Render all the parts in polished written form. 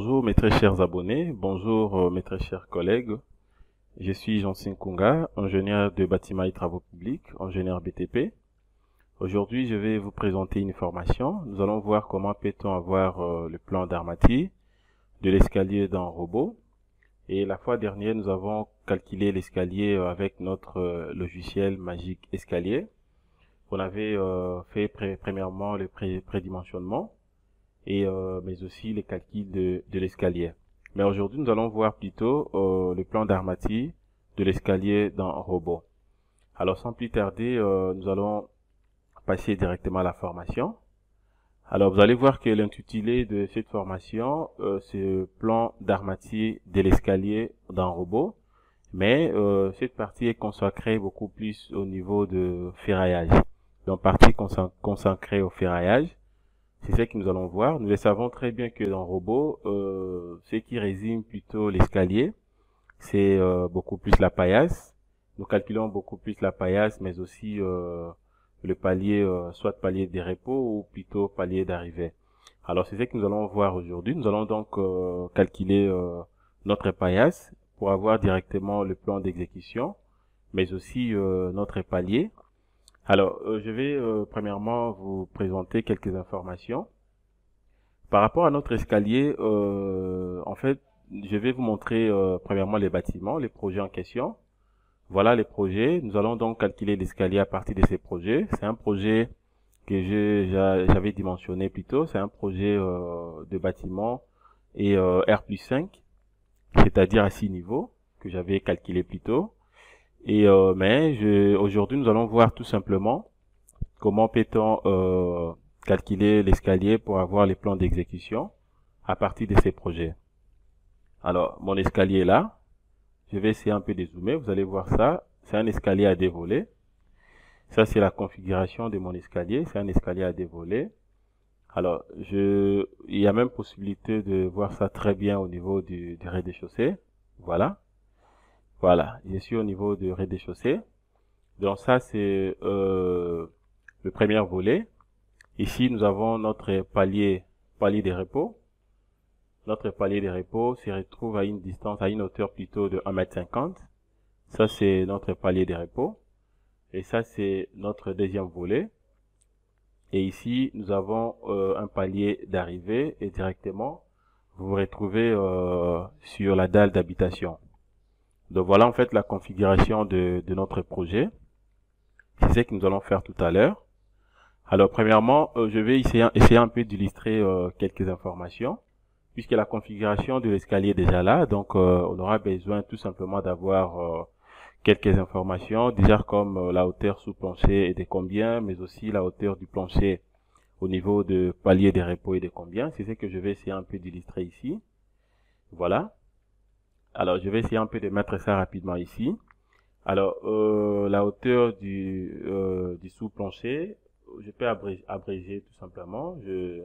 Bonjour mes très chers abonnés, bonjour mes très chers collègues. Je suis Jansin Kunga, ingénieur de bâtiments et travaux publics, ingénieur BTP. Aujourd'hui, je vais vous présenter une formation. Nous allons voir comment peut-on avoir le plan d'armature de l'escalier d'un robot. Et la fois dernière, nous avons calculé l'escalier avec notre logiciel Magic Escalier. On avait fait premièrement le prédimensionnement et mais aussi les calculs de l'escalier. Mais aujourd'hui, nous allons voir plutôt le plan d'armature de l'escalier d'un robot. Alors, sans plus tarder, nous allons passer directement à la formation. Alors, vous allez voir que l'intitulé de cette formation, c'est le plan d'armature de l'escalier d'un robot. Mais cette partie est consacrée beaucoup plus au niveau de ferraillage. Donc, partie consacrée au ferraillage. C'est ce que nous allons voir. Nous le savons très bien que dans le robot, ce qui résume plutôt l'escalier, c'est beaucoup plus la paillasse. Nous calculons beaucoup plus la paillasse, mais aussi le palier, soit palier de repos ou plutôt palier d'arrivée. Alors c'est ce que nous allons voir aujourd'hui. Nous allons donc calculer notre paillasse pour avoir directement le plan d'exécution, mais aussi notre palier. Alors, je vais premièrement vous présenter quelques informations. Par rapport à notre escalier, en fait, je vais vous montrer premièrement les bâtiments, les projets en question. Voilà les projets. Nous allons donc calculer l'escalier à partir de ces projets. C'est un projet que j'avais dimensionné plus tôt. C'est un projet de bâtiment et R+5, c'est-à-dire à 6 niveaux, que j'avais calculé plus tôt. Et aujourd'hui, nous allons voir tout simplement comment peut-on calculer l'escalier pour avoir les plans d'exécution à partir de ces projets. Alors, mon escalier est là. Je vais essayer un peu de zoomer. Vous allez voir ça. C'est un escalier à 2 volets. Ça, c'est la configuration de mon escalier. C'est un escalier à 2 volets. Alors, il y a même possibilité de voir ça très bien au niveau du rez-de-chaussée. Voilà. Voilà, je suis au niveau du rez-de-chaussée. Donc ça, c'est le premier volet. Ici, nous avons notre palier de repos. Notre palier de repos se retrouve à une distance, à une hauteur plutôt de 1,50 m. Ça, c'est notre palier de repos. Et ça, c'est notre deuxième volet. Et ici, nous avons un palier d'arrivée et directement, vous vous retrouvez sur la dalle d'habitation. Donc voilà en fait la configuration de notre projet. C'est ce que nous allons faire tout à l'heure. Alors premièrement, je vais essayer un peu d'illustrer quelques informations, puisque la configuration de l'escalier est déjà là. Donc on aura besoin tout simplement d'avoir quelques informations, déjà comme la hauteur sous plancher est de combien, mais aussi la hauteur du plancher au niveau de palier de repos est de combien. C'est ce que je vais essayer un peu d'illustrer ici. Voilà. Alors, je vais essayer un peu de mettre ça rapidement ici. Alors, la hauteur du sous-plancher, je peux abréger tout simplement. Je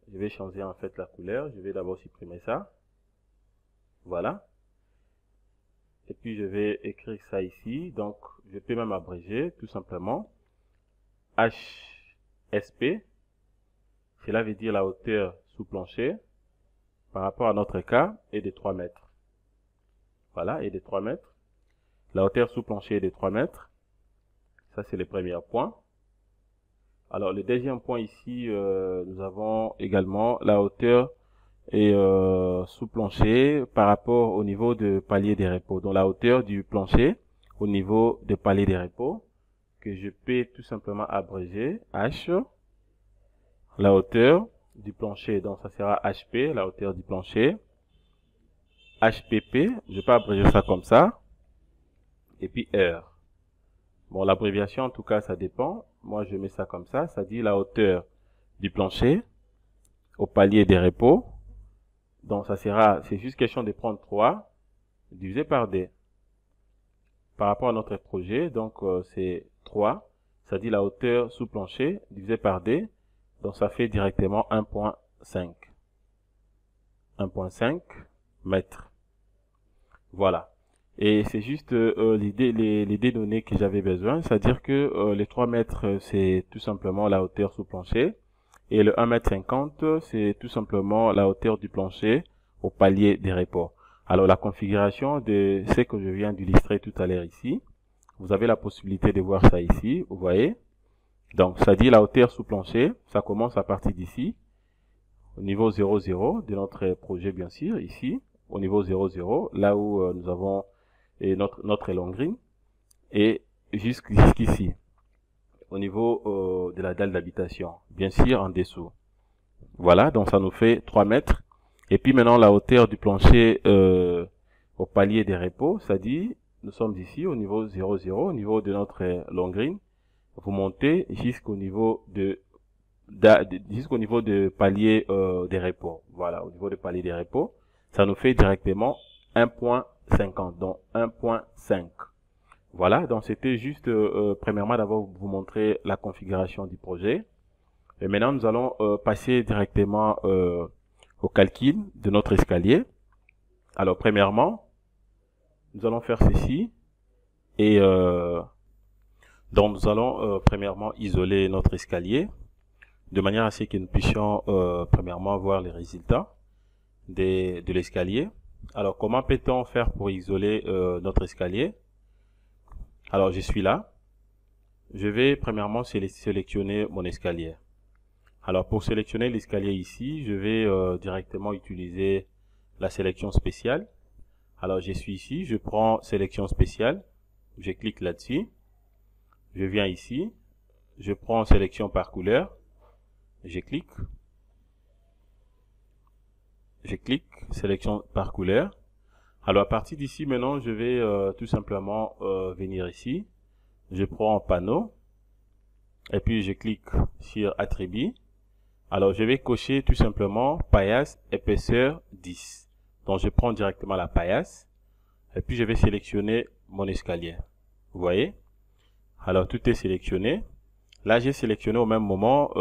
vais changer en fait la couleur. Je vais d'abord supprimer ça. Voilà. Et puis, je vais écrire ça ici. Donc, je peux même abréger tout simplement. HSP. Cela veut dire la hauteur sous-plancher par rapport à notre cas est de 3 mètres. Voilà, et de 3 mètres. La hauteur sous plancher est de 3 mètres. Ça, c'est le premier point. Alors, le deuxième point ici, nous avons également la hauteur et sous plancher par rapport au niveau de palier des repos. Donc, la hauteur du plancher au niveau de palier des repos que je peux tout simplement abréger H. La hauteur du plancher, donc ça sera HP, la hauteur du plancher. HPP, je peux abréger ça comme ça. Et puis R. Bon, l'abréviation, en tout cas, ça dépend. Moi, je mets ça comme ça. Ça dit la hauteur du plancher au palier des repos. Donc, ça sera, c'est juste question de prendre 3 divisé par D. Par rapport à notre projet, donc, c'est 3. Ça dit la hauteur sous plancher divisé par D. Donc, ça fait directement 1,5. 1,5 mètres. Voilà. Et c'est juste les données que j'avais besoin, c'est-à-dire que les 3 mètres, c'est tout simplement la hauteur sous plancher. Et le 1,50 m, c'est tout simplement la hauteur du plancher au palier des reports. Alors la configuration de ce que je viens d'illustrer tout à l'heure ici, vous avez la possibilité de voir ça ici, vous voyez. Donc ça dit la hauteur sous plancher, ça commence à partir d'ici, au niveau 0,0 de notre projet bien sûr, ici, au niveau 0,0, là où nous avons notre long green, et jusqu'ici, au niveau de la dalle d'habitation, bien sûr en dessous. Voilà, donc ça nous fait 3 mètres. Et puis maintenant la hauteur du plancher au palier des repos, ça dit, nous sommes ici au niveau 0,0, au niveau de notre long green. Vous montez jusqu'au niveau de palier des repos. Voilà, au niveau de palier des repos, ça nous fait directement 1,50, donc 1,5. Voilà, donc c'était juste premièrement d'abord vous montrer la configuration du projet. Et maintenant nous allons passer directement au calcul de notre escalier. Alors premièrement, nous allons faire ceci et donc nous allons premièrement isoler notre escalier de manière à ce que nous puissions premièrement voir les résultats de l'escalier. Alors comment peut-on faire pour isoler notre escalier? Alors je suis là. Je vais premièrement sélectionner mon escalier. Alors pour sélectionner l'escalier ici, je vais directement utiliser la sélection spéciale. Alors je suis ici, je prends sélection spéciale, je clique là-dessus. Je viens ici, je prends sélection par couleur, je clique, sélection par couleur. Alors à partir d'ici maintenant, je vais tout simplement venir ici, je prends panneau, et puis je clique sur attribut. Alors je vais cocher tout simplement paillasse épaisseur 10. Donc je prends directement la paillasse, et puis je vais sélectionner mon escalier. Vous voyez? Alors tout est sélectionné. Là j'ai sélectionné au même moment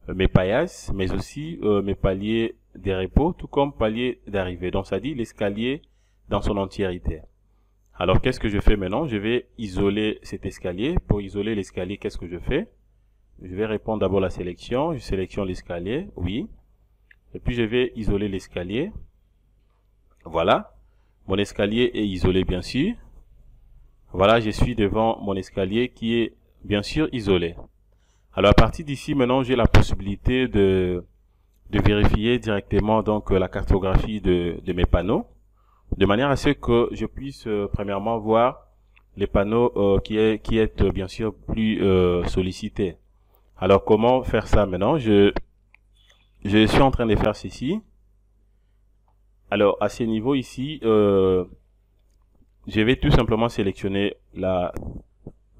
mes paillasses, mais aussi mes paliers des repos, tout comme paliers d'arrivée. Donc ça dit l'escalier dans son entièreté. Alors qu'est-ce que je fais maintenant? Je vais isoler cet escalier. Pour isoler l'escalier, qu'est-ce que je fais? Je vais répondre d'abord à la sélection. Je sélectionne l'escalier, oui. Et puis je vais isoler l'escalier. Voilà. Mon escalier est isolé bien sûr. Voilà, je suis devant mon escalier qui est bien sûr isolé. Alors à partir d'ici, maintenant, j'ai la possibilité de vérifier directement donc la cartographie de mes panneaux, de manière à ce que je puisse premièrement voir les panneaux qui est bien sûr plus sollicités. Alors comment faire ça maintenant? Je suis en train de faire ceci. Alors à ce niveau ici, je vais tout simplement sélectionner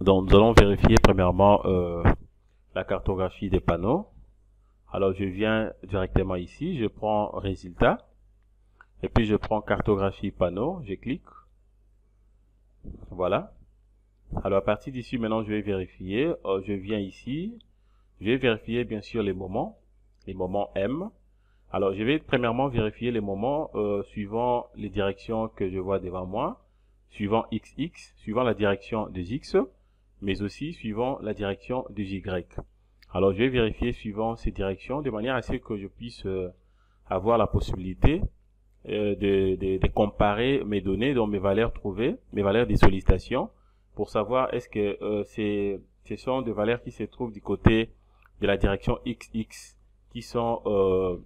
donc nous allons vérifier premièrement la cartographie des panneaux. Alors je viens directement ici, je prends résultat, et puis je prends cartographie panneau, je clique. Voilà. Alors à partir d'ici maintenant je vais vérifier, je viens ici, je vais vérifier bien sûr les moments M. Alors je vais premièrement vérifier les moments suivant les directions que je vois devant moi, suivant XX, suivant la direction des X, mais aussi suivant la direction des Y. Alors je vais vérifier suivant ces directions de manière à ce que je puisse avoir la possibilité de comparer mes données, donc mes valeurs trouvées, mes valeurs des sollicitations, pour savoir est-ce que ce sont des valeurs qui se trouvent du côté de la direction XX qui sont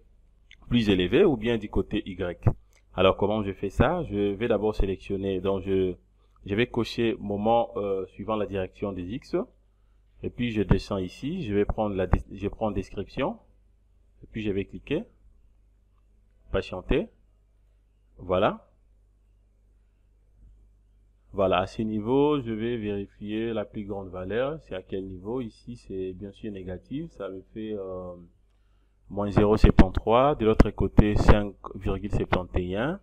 plus élevées ou bien du côté Y. Alors comment je fais ça? Je vais d'abord sélectionner, donc je vais cocher moment suivant la direction des X, et puis je descends ici, je prends description, et puis je vais cliquer, patienter, voilà. Voilà, à ce niveau, je vais vérifier la plus grande valeur, c'est à quel niveau. Ici c'est bien sûr négatif, ça me fait moins 0,73, de l'autre côté 5,71.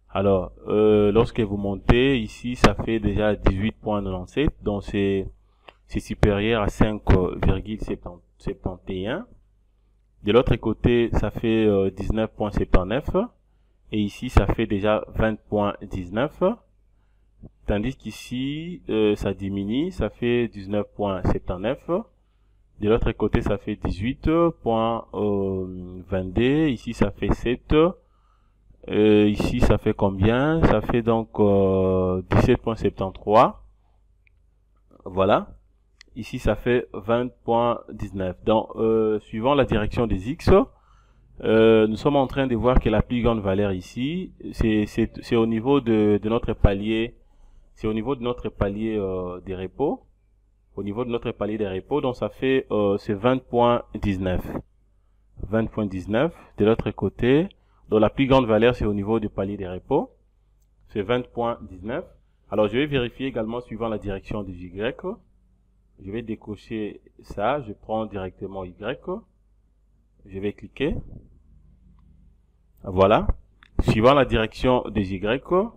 Alors, lorsque vous montez, ici, ça fait déjà 18,97, donc c'est supérieur à 5,71. De l'autre côté, ça fait 19,79, et ici, ça fait déjà 20,19. Tandis qu'ici, ça diminue, ça fait 19,79. De l'autre côté, ça fait 18.22. Ici, ça fait 7. Ici, ça fait combien? Ça fait donc 17.73. Voilà. Ici, ça fait 20.19. Donc, suivant la direction des X, nous sommes en train de voir que la plus grande valeur ici, c'est au niveau de notre palier, c'est au niveau de notre palier des repos. Au niveau de notre palier des repos, donc ça fait c'est 20.19. 20.19. De l'autre côté, donc la plus grande valeur, c'est au niveau du palier des repos. C'est 20.19. Alors, je vais vérifier également suivant la direction des Y. Je vais décocher ça. Je prends directement Y. Je vais cliquer. Voilà. Suivant la direction des Y,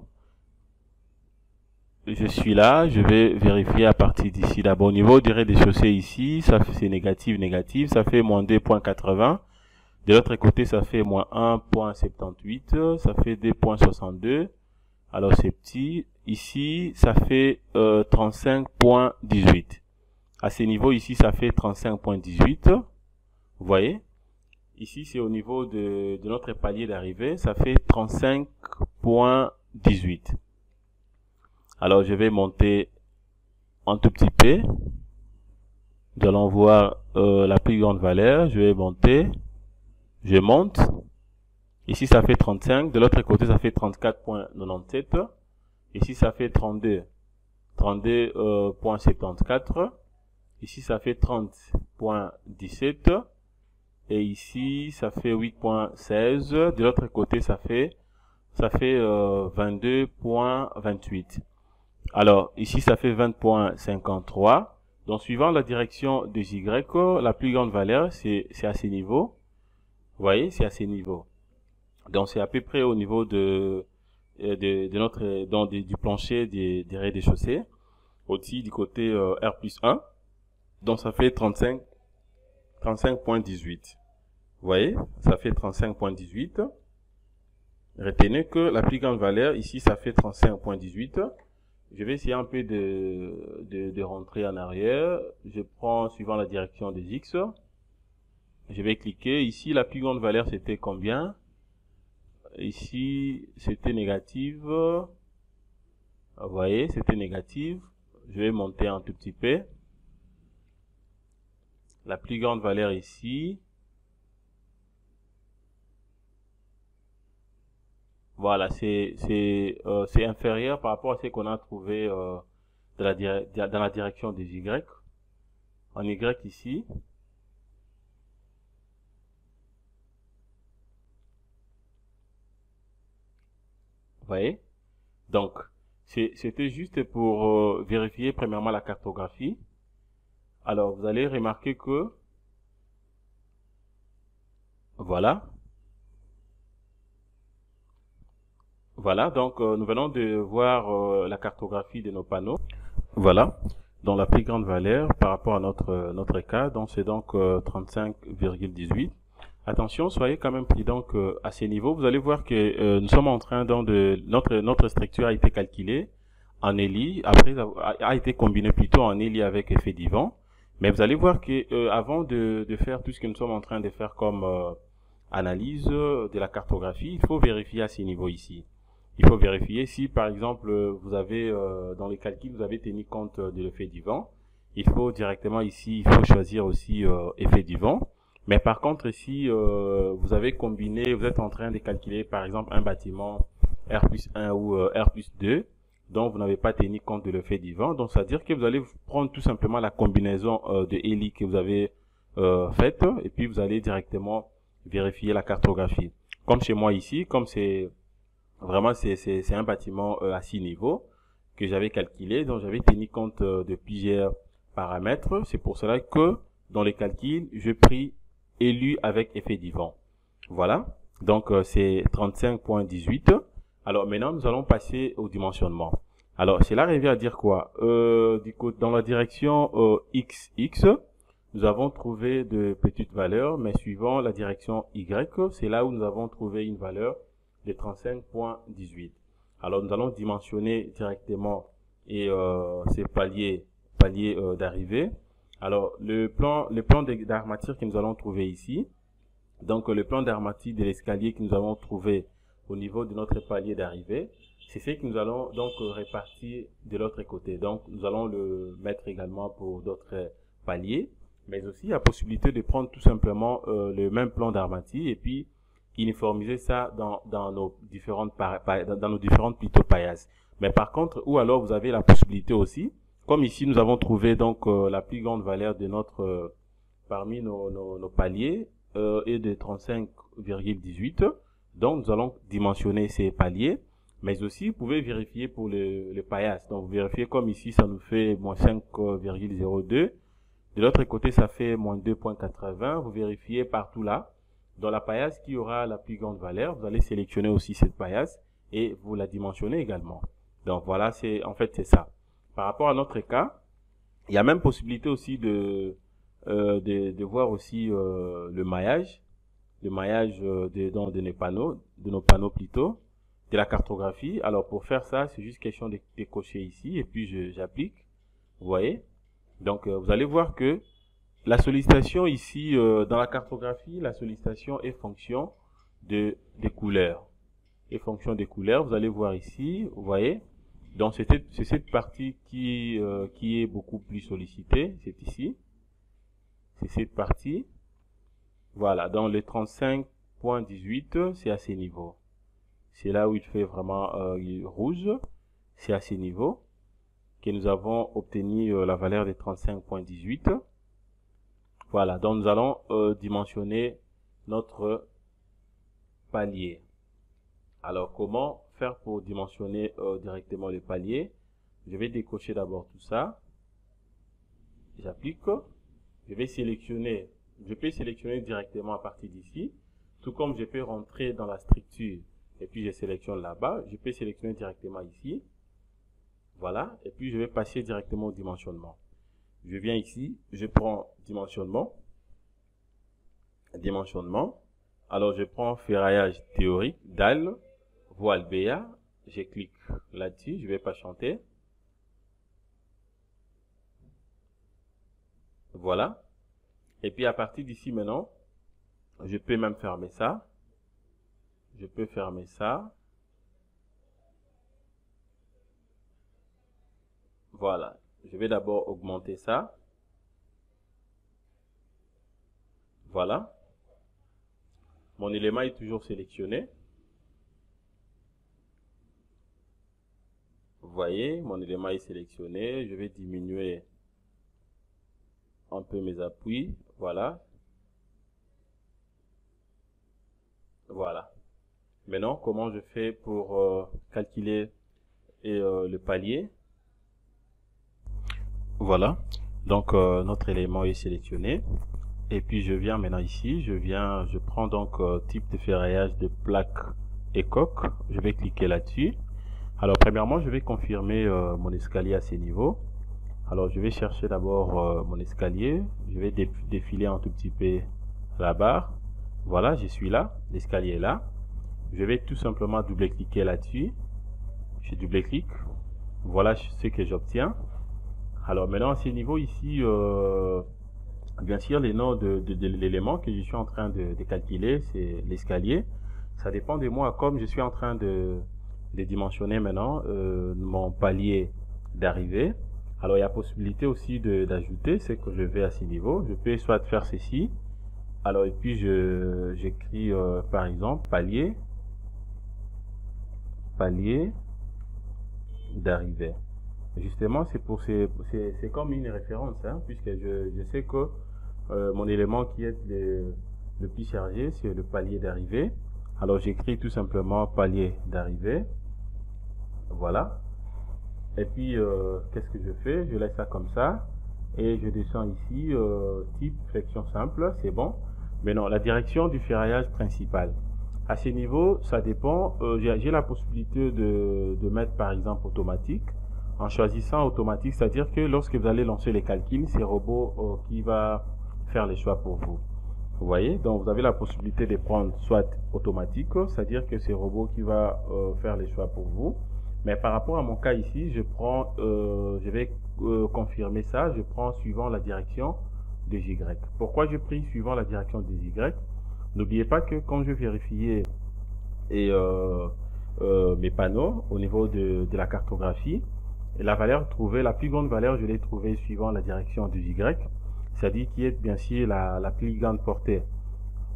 je suis là. Je vais vérifier à partir d'ici. D'abord, au niveau du rez-de-chaussée ici, ça c'est négatif, négatif. Ça fait moins 2.80. De l'autre côté, ça fait moins 1.78. Ça fait 2.62. Alors, c'est petit. Ici, ça fait 35.18. À ce niveau, ici, ça fait 35.18. Vous voyez? Ici, c'est au niveau de notre palier d'arrivée. Ça fait 35.18. Alors, je vais monter un tout petit peu. Nous allons voir la plus grande valeur. Je vais monter. Je monte. Ici, ça fait 35. De l'autre côté, ça fait 34.97. Ici, ça fait 32. 32.74. Ici, ça fait 30.17. Et ici, ça fait 8.16. De l'autre côté, ça fait 22.28. Alors, ici, ça fait 20.53. Donc, suivant la direction de Y, la plus grande valeur, c'est à ces niveaux. Vous voyez, c'est à ces niveaux. Donc, c'est à peu près au niveau de notre, du plancher des rez-de-chaussée. Aussi, du côté R+1. Donc, ça fait 35.18. Vous voyez, ça fait 35.18. Retenez que la plus grande valeur, ici, ça fait 35.18. Je vais essayer un peu de rentrer en arrière. Je prends suivant la direction des X. Je vais cliquer. Ici, la plus grande valeur, c'était combien? Ici, c'était négative. Vous voyez, c'était négative. Je vais monter un tout petit peu. La plus grande valeur ici. Voilà, c'est inférieur par rapport à ce qu'on a trouvé dans la direction des Y. En Y ici. Vous voyez? Donc, c'était juste pour vérifier premièrement la cartographie. Alors, vous allez remarquer que, voilà. Voilà, donc nous venons de voir la cartographie de nos panneaux. Voilà, dans la plus grande valeur par rapport à notre cas, donc c'est donc 35,18. Attention, soyez quand même prudents à ces niveaux. Vous allez voir que nous sommes en train notre structure a été calculée en ELI, après a été combinée plutôt en ELI avec effet divan. Mais vous allez voir que avant de faire tout ce que nous sommes en train de faire comme analyse de la cartographie, il faut vérifier à ces niveaux ici. Il faut vérifier si, par exemple, vous avez, dans les calculs, vous avez tenu compte de l'effet du vent. Il faut directement ici, il faut choisir aussi effet du vent. Mais par contre, ici, vous avez combiné, vous êtes en train de calculer, par exemple, un bâtiment R+1 ou R+2, dont vous n'avez pas tenu compte de l'effet du vent. Donc, c'est-à-dire que vous allez prendre tout simplement la combinaison de ELI que vous avez faite, et puis vous allez directement vérifier la cartographie. Comme chez moi ici, comme c'est vraiment, c'est un bâtiment à 6 niveaux que j'avais calculé, donc j'avais tenu compte de plusieurs paramètres. C'est pour cela que dans les calculs, je pris élu avec effet du vent. Voilà, donc c'est 35.18. Alors maintenant, nous allons passer au dimensionnement. Alors, cela revient à dire quoi? Dans la direction XX, nous avons trouvé de petites valeurs, mais suivant la direction Y, c'est là où nous avons trouvé une valeur de 35.18. Alors nous allons dimensionner directement et ces paliers d'arrivée. Alors, le plan d'armature que nous allons trouver ici, donc le plan d'armature de l'escalier que nous avons trouvé au niveau de notre palier d'arrivée, c'est ce que nous allons donc répartir de l'autre côté. Donc, nous allons le mettre également pour d'autres paliers, mais aussi il y a possibilité de prendre tout simplement le même plan d'armature et puis uniformiser ça dans nos différentes plutôt paillasses. Mais par contre, ou alors vous avez la possibilité aussi, comme ici nous avons trouvé donc la plus grande valeur de notre parmi nos paliers est de 35,18. Donc nous allons dimensionner ces paliers, mais aussi vous pouvez vérifier pour le paillasse. Donc vous vérifiez comme ici ça nous fait moins 5,02. De l'autre côté ça fait moins 2,80. Vous vérifiez partout là. Dans la paillasse qui aura la plus grande valeur, vous allez sélectionner aussi cette paillasse et vous la dimensionnez également. Donc voilà, en fait c'est ça. Par rapport à notre cas, il y a même possibilité aussi de voir aussi le maillage de nos panneaux plutôt, de la cartographie. Alors pour faire ça, c'est juste question de cocher ici et puis j'applique. Vous voyez? Donc vous allez voir que la sollicitation ici, dans la cartographie, la sollicitation est fonction des couleurs. Et fonction des couleurs, vous allez voir ici, vous voyez. Donc c'est cette partie qui est beaucoup plus sollicitée, c'est ici. C'est cette partie. Voilà, dans le 35.18, c'est à ces niveaux. C'est là où il fait vraiment rouge. C'est à ces niveaux que nous avons obtenu la valeur de 35.18. Voilà, donc nous allons dimensionner notre palier. Alors, comment faire pour dimensionner directement le palier? Je vais décocher d'abord tout ça. J'applique. Je vais sélectionner. Je peux sélectionner directement à partir d'ici. Tout comme je peux rentrer dans la structure et puis je sélectionne là-bas. Je peux sélectionner directement ici. Voilà. Et puis je vais passer directement au dimensionnement. Je viens ici, je prends dimensionnement. Alors je prends ferraillage théorique, dalle, voile BA. Je clique là-dessus, je vais patienter. Voilà. Et puis à partir d'ici maintenant, je peux même fermer ça. Je peux fermer ça. Voilà. Je vais d'abord augmenter ça. Voilà. Mon élément est toujours sélectionné. Vous voyez, mon élément est sélectionné. Je vais diminuer un peu mes appuis. Voilà. Voilà. Maintenant, comment je fais pour calculer le palier? Voilà. Donc, notre élément est sélectionné. Et puis, je viens maintenant ici. Je prends donc type de ferraillage de plaque et coque. Je vais cliquer là-dessus. Alors, premièrement, je vais confirmer mon escalier à ces niveaux. Alors, je vais chercher d'abord mon escalier. Je vais défiler un tout petit peu la barre. Voilà, je suis là. L'escalier est là. Je vais tout simplement double-cliquer là-dessus. Je double-clique. Voilà ce que j'obtiens. Alors, maintenant, à ce niveau ici, bien sûr, les noms de l'élément que je suis en train de calculer, c'est l'escalier. Ça dépend de moi. Comme je suis en train de dimensionner maintenant mon palier d'arrivée. Alors, il y a possibilité aussi d'ajouter ce que je vais à ce niveau. Je peux soit faire ceci. Alors, et puis, j'écris, par exemple, palier d'arrivée. Justement, c'est comme une référence, hein, puisque je sais que mon élément qui est le plus chargé, c'est le palier d'arrivée. Alors, j'écris tout simplement palier d'arrivée. Voilà. Et puis, qu'est-ce que je fais? Je laisse ça comme ça. Et je descends ici, type flexion simple, c'est bon. Maintenant, la direction du ferraillage principal. À ce niveau, ça dépend. J'ai la possibilité de mettre, par exemple, automatique. En choisissant automatique, c'est-à-dire que lorsque vous allez lancer les calculs, c'est le robot qui va faire les choix pour vous. Vous voyez? Donc, vous avez la possibilité de prendre soit automatique, c'est-à-dire que c'est le robot qui va faire les choix pour vous. Mais par rapport à mon cas ici, je vais confirmer ça, je prends suivant la direction des Y. Pourquoi je prie suivant la direction des Y? N'oubliez pas que quand je vérifiais et mes panneaux au niveau de la cartographie, la valeur trouvée, la plus grande valeur, je l'ai trouvée suivant la direction du Y, c'est-à-dire qui est bien sûr la plus grande portée.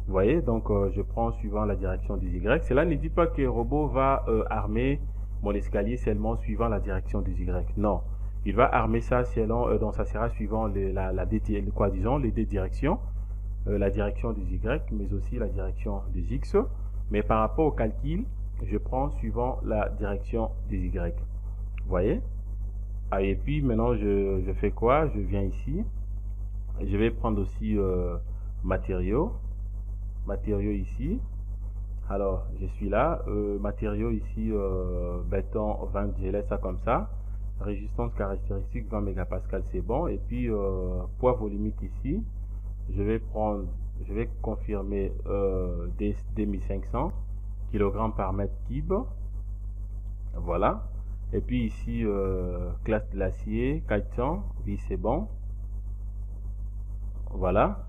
Vous voyez, donc je prends suivant la direction des Y. Cela ne dit pas que le robot va armer mon escalier seulement suivant la direction des Y. Non, il va armer ça selon, donc ça sera suivant quoi, disons, les deux directions, la direction des Y, mais aussi la direction des X. Mais par rapport au calcul, je prends suivant la direction des Y. Vous voyez? Ah, et puis maintenant, je fais quoi? Je viens ici. Je vais prendre aussi matériaux. Matériaux ici. Alors, je suis là. Matériaux ici, béton 20, je laisse ça comme ça. Résistance caractéristique 20 mégapascal, c'est bon. Et puis, poids volumique ici. Je vais confirmer des 1500 kg par mètre cube. Voilà. Et puis ici, classe de l'acier, 400. Oui, c'est bon. Voilà.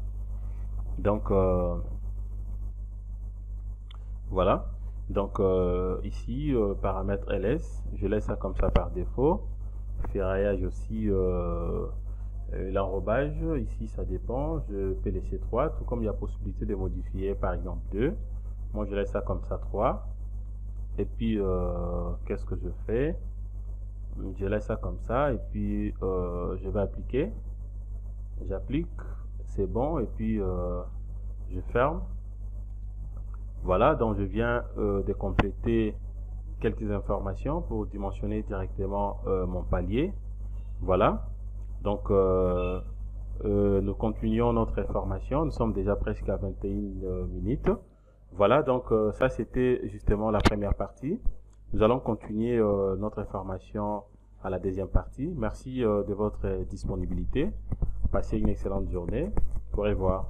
Donc, voilà. Donc, ici, paramètre LS, je laisse ça comme ça par défaut. Ferraillage aussi, l'enrobage, ici, ça dépend. Je peux laisser 3, tout comme il y a possibilité de modifier, par exemple, 2. Moi, je laisse ça comme ça, 3. Et puis, qu'est-ce que je fais? Je laisse ça comme ça. Et puis, je vais appliquer. J'applique. C'est bon. Et puis, je ferme. Voilà, donc je viens de compléter quelques informations pour dimensionner directement mon palier. Voilà, donc nous continuons notre information. Nous sommes déjà presque à 21 minutes. Voilà, donc ça c'était justement la première partie. Nous allons continuer notre information à la deuxième partie. Merci de votre disponibilité. Passez une excellente journée. Au revoir.